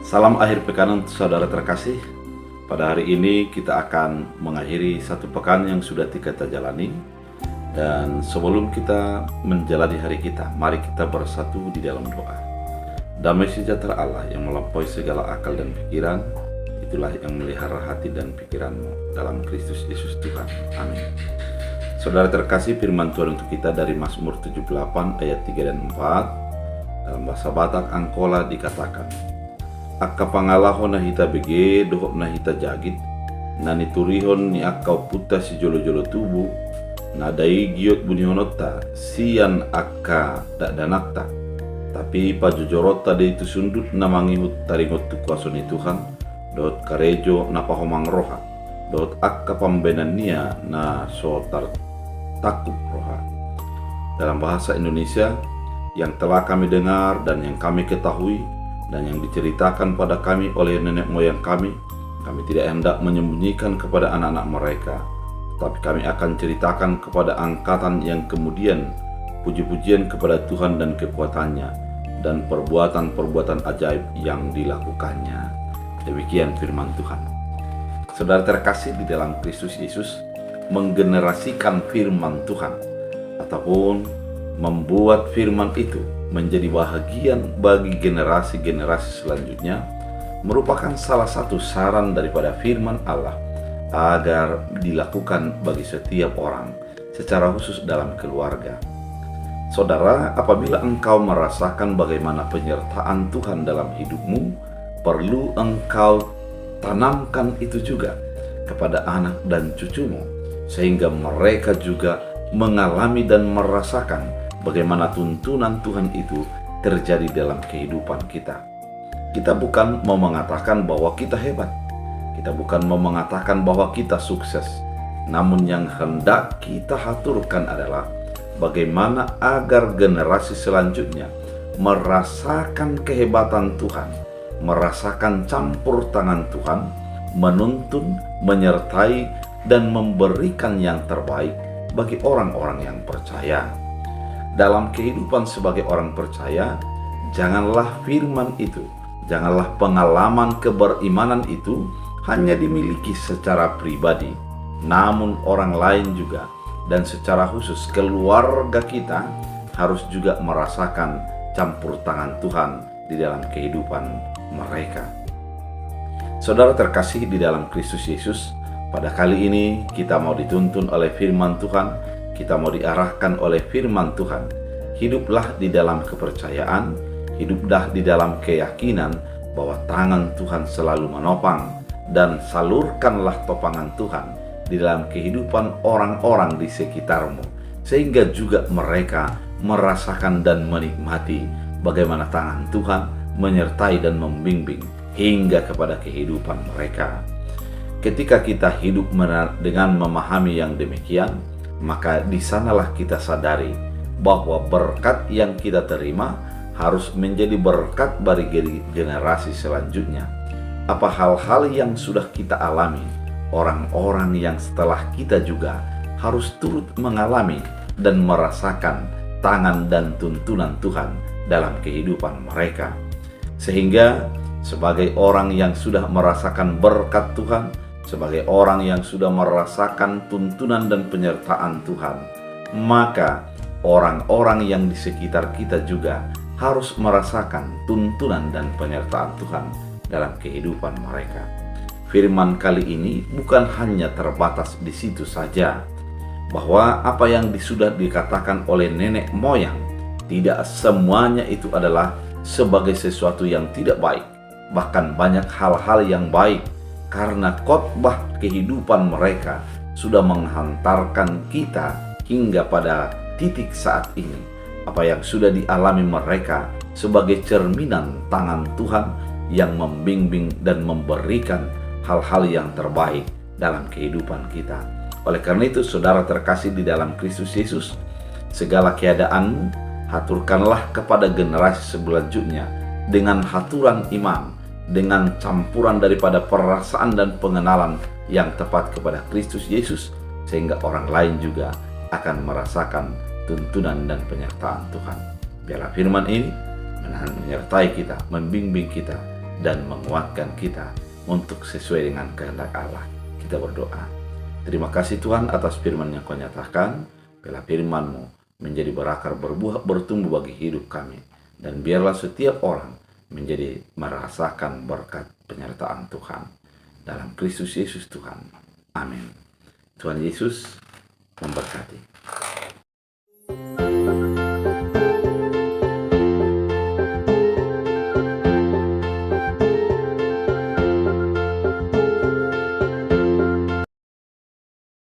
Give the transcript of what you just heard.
Salam akhir pekan untuk saudara terkasih. Pada hari ini kita akan mengakhiri satu pekan yang sudah kita jalani. Dan sebelum kita menjalani hari kita, mari kita bersatu di dalam doa. Damai sejahtera Allah yang melampaui segala akal dan pikiran, itulah yang melihara hati dan pikiranmu dalam Kristus Yesus Tuhan. Amin. Saudara terkasih, firman Tuhan untuk kita dari Mazmur 78 ayat 3 dan 4. Dalam bahasa Batak Angkola dikatakan, akka pangalahon na hita bege dohok na hita jagit na niturihon ni akkau puta si jolo-jolo tubuh na dai giot bunihonota sian akka dak danakta tapi pajujorota de itu sundut na mangihut taringot tu kuasoni Tuhan dot karejo na pahomang roha dot akka pambenan nia na sotar takut roha. Dalam bahasa Indonesia yang telah kami dengar dan yang kami ketahui dan yang diceritakan pada kami oleh nenek moyang kami tidak hendak menyembunyikan kepada anak-anak mereka, tapi kami akan ceritakan kepada angkatan yang kemudian puji-pujian kepada Tuhan dan kekuatannya dan perbuatan-perbuatan ajaib yang dilakukannya. Demikian firman Tuhan. Saudara terkasih di dalam Kristus Yesus, menggenerasikan firman Tuhan ataupun membuat firman itu menjadi bahagian bagi generasi-generasi selanjutnya merupakan salah satu saran daripada firman Allah agar dilakukan bagi setiap orang, secara khusus dalam keluarga. Saudara, apabila engkau merasakan bagaimana penyertaan Tuhan dalam hidupmu, perlu engkau tanamkan itu juga kepada anak dan cucumu, sehingga mereka juga mengalami dan merasakan bagaimana tuntunan Tuhan itu terjadi dalam kehidupan kita. Kita bukan mau mengatakan bahwa kita hebat. Kita bukan mau mengatakan bahwa kita sukses. Namun yang hendak kita haturkan adalah bagaimana agar generasi selanjutnya merasakan kehebatan Tuhan, merasakan campur tangan Tuhan, menuntun, menyertai, dan memberikan yang terbaik bagi orang-orang yang percaya. Dalam kehidupan sebagai orang percaya, janganlah firman itu, janganlah pengalaman keberimanan itu hanya dimiliki secara pribadi, namun orang lain juga, dan secara khusus keluarga kita harus juga merasakan campur tangan Tuhan di dalam kehidupan mereka. Saudara terkasih di dalam Kristus Yesus, pada kali ini kita mau dituntun oleh firman Tuhan. Kita mau diarahkan oleh firman Tuhan. Hiduplah di dalam kepercayaan, hiduplah di dalam keyakinan bahwa tangan Tuhan selalu menopang, dan salurkanlah topangan Tuhan di dalam kehidupan orang-orang di sekitarmu, sehingga juga mereka merasakan dan menikmati bagaimana tangan Tuhan menyertai dan membimbing hingga kepada kehidupan mereka. Ketika kita hidup dengan memahami yang demikian, maka di sanalah kita sadari bahwa berkat yang kita terima harus menjadi berkat bagi generasi selanjutnya. Apa hal-hal yang sudah kita alami, orang-orang yang setelah kita juga harus turut mengalami dan merasakan tangan dan tuntunan Tuhan dalam kehidupan mereka. Sehingga sebagai orang yang sudah merasakan berkat Tuhan, sebagai orang yang sudah merasakan tuntunan dan penyertaan Tuhan, maka orang-orang yang di sekitar kita juga harus merasakan tuntunan dan penyertaan Tuhan dalam kehidupan mereka. Firman kali ini bukan hanya terbatas di situ saja, bahwa apa yang sudah dikatakan oleh nenek moyang, tidak semuanya itu adalah sebagai sesuatu yang tidak baik. Bahkan banyak hal-hal yang baik, karena khotbah kehidupan mereka sudah menghantarkan kita hingga pada titik saat ini. Apa yang sudah dialami mereka sebagai cerminan tangan Tuhan yang membimbing dan memberikan hal-hal yang terbaik dalam kehidupan kita. Oleh karena itu, saudara terkasih di dalam Kristus Yesus, segala keadaanmu haturkanlah kepada generasi selanjutnya dengan haturan iman, dengan campuran daripada perasaan dan pengenalan yang tepat kepada Kristus Yesus, sehingga orang lain juga akan merasakan tuntunan dan penyertaan Tuhan. Biarlah firman ini menyertai kita, membimbing kita dan menguatkan kita untuk sesuai dengan kehendak Allah. Kita berdoa. Terima kasih Tuhan atas firman yang Kau nyatakan. Biarlah firman-Mu menjadi berakar, berbuah, bertumbuh bagi hidup kami. Dan biarlah setiap orang menjadi merasakan berkat penyertaan Tuhan. Dalam Kristus Yesus Tuhan. Amin. Tuhan Yesus memberkati.